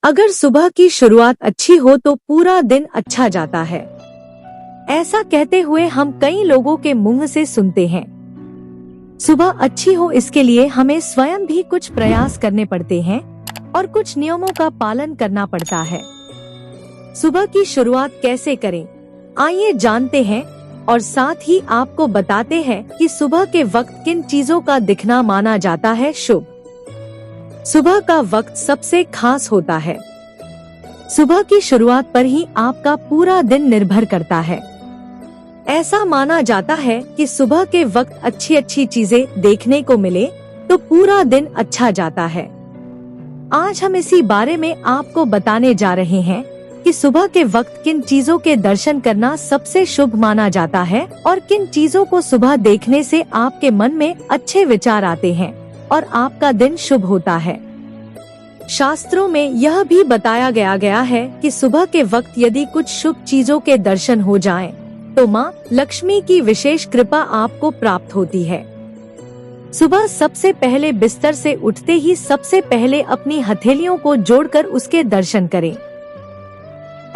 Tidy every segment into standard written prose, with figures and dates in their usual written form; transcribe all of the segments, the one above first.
अगर सुबह की शुरुआत अच्छी हो तो पूरा दिन अच्छा जाता है। ऐसा कहते हुए हम कई लोगों के मुंह से सुनते हैं। सुबह अच्छी हो इसके लिए हमें स्वयं भी कुछ प्रयास करने पड़ते हैं और कुछ नियमों का पालन करना पड़ता है। सुबह की शुरुआत कैसे करें, आइए जानते हैं और साथ ही आपको बताते हैं कि सुबह के वक्त किन चीजों का दिखना माना जाता है शुभ। सुबह का वक्त सबसे खास होता है। सुबह की शुरुआत पर ही आपका पूरा दिन निर्भर करता है। ऐसा माना जाता है कि सुबह के वक्त अच्छी अच्छी चीजें देखने को मिले तो पूरा दिन अच्छा जाता है। आज हम इसी बारे में आपको बताने जा रहे हैं कि सुबह के वक्त किन चीजों के दर्शन करना सबसे शुभ माना जाता है और किन चीजों को सुबह देखने से आपके मन में अच्छे विचार आते हैं और आपका दिन शुभ होता है। शास्त्रों में यह भी बताया गया है कि सुबह के वक्त यदि कुछ शुभ चीजों के दर्शन हो जाएं, तो माँ लक्ष्मी की विशेष कृपा आपको प्राप्त होती है। सुबह सबसे पहले बिस्तर से उठते ही सबसे पहले अपनी हथेलियों को जोड़कर उसके दर्शन करें।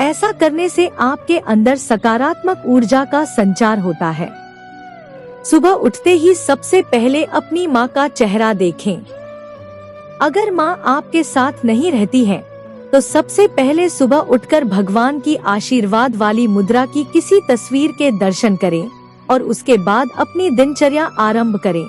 ऐसा करने से आपके अंदर सकारात्मक ऊर्जा का संचार होता है। सुबह उठते ही सबसे पहले अपनी माँ का चेहरा देखें। अगर माँ आपके साथ नहीं रहती है तो सबसे पहले सुबह उठकर भगवान की आशीर्वाद वाली मुद्रा की किसी तस्वीर के दर्शन करें और उसके बाद अपनी दिनचर्या आरंभ करें।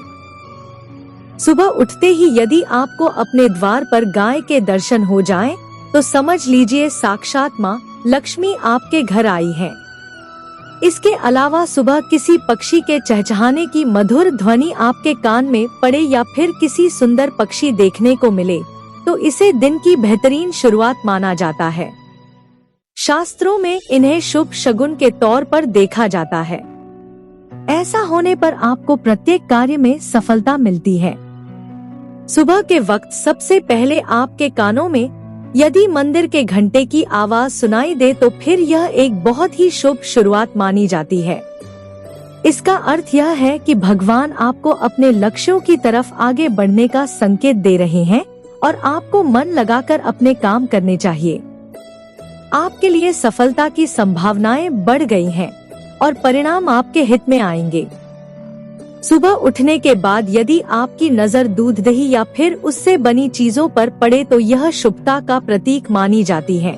सुबह उठते ही यदि आपको अपने द्वार पर गाय के दर्शन हो जाएं, तो समझ लीजिए साक्षात माँ लक्ष्मी आपके घर आई है। इसके अलावा सुबह किसी पक्षी के चहचहाने की मधुर ध्वनि आपके कान में पड़े या फिर किसी सुंदर पक्षी देखने को मिले तो इसे दिन की बेहतरीन शुरुआत माना जाता है। शास्त्रों में इन्हें शुभ शगुन के तौर पर देखा जाता है। ऐसा होने पर आपको प्रत्येक कार्य में सफलता मिलती है। सुबह के वक्त सबसे पहले आपके कानों में यदि मंदिर के घंटे की आवाज सुनाई दे तो फिर यह एक बहुत ही शुभ शुरुआत मानी जाती है। इसका अर्थ यह है कि भगवान आपको अपने लक्ष्यों की तरफ आगे बढ़ने का संकेत दे रहे हैं और आपको मन लगाकर अपने काम करने चाहिए। आपके लिए सफलता की संभावनाएं बढ़ गई हैं और परिणाम आपके हित में आएंगे। सुबह उठने के बाद यदि आपकी नजर दूध दही या फिर उससे बनी चीजों पर पड़े तो यह शुभता का प्रतीक मानी जाती है।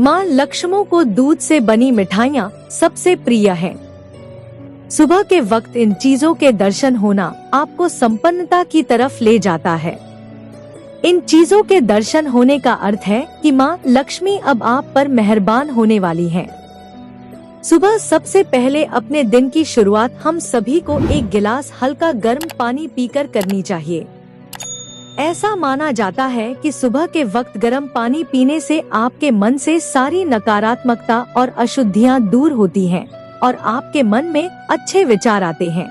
माँ लक्ष्मी को दूध से बनी मिठाइयाँ सबसे प्रिय है। सुबह के वक्त इन चीजों के दर्शन होना आपको संपन्नता की तरफ ले जाता है। इन चीजों के दर्शन होने का अर्थ है कि माँ लक्ष्मी अब आप पर मेहरबान होने वाली है। सुबह सबसे पहले अपने दिन की शुरुआत हम सभी को एक गिलास हल्का गर्म पानी पीकर करनी चाहिए। ऐसा माना जाता है कि सुबह के वक्त गर्म पानी पीने से आपके मन से सारी नकारात्मकता और अशुद्धियां दूर होती हैं और आपके मन में अच्छे विचार आते हैं।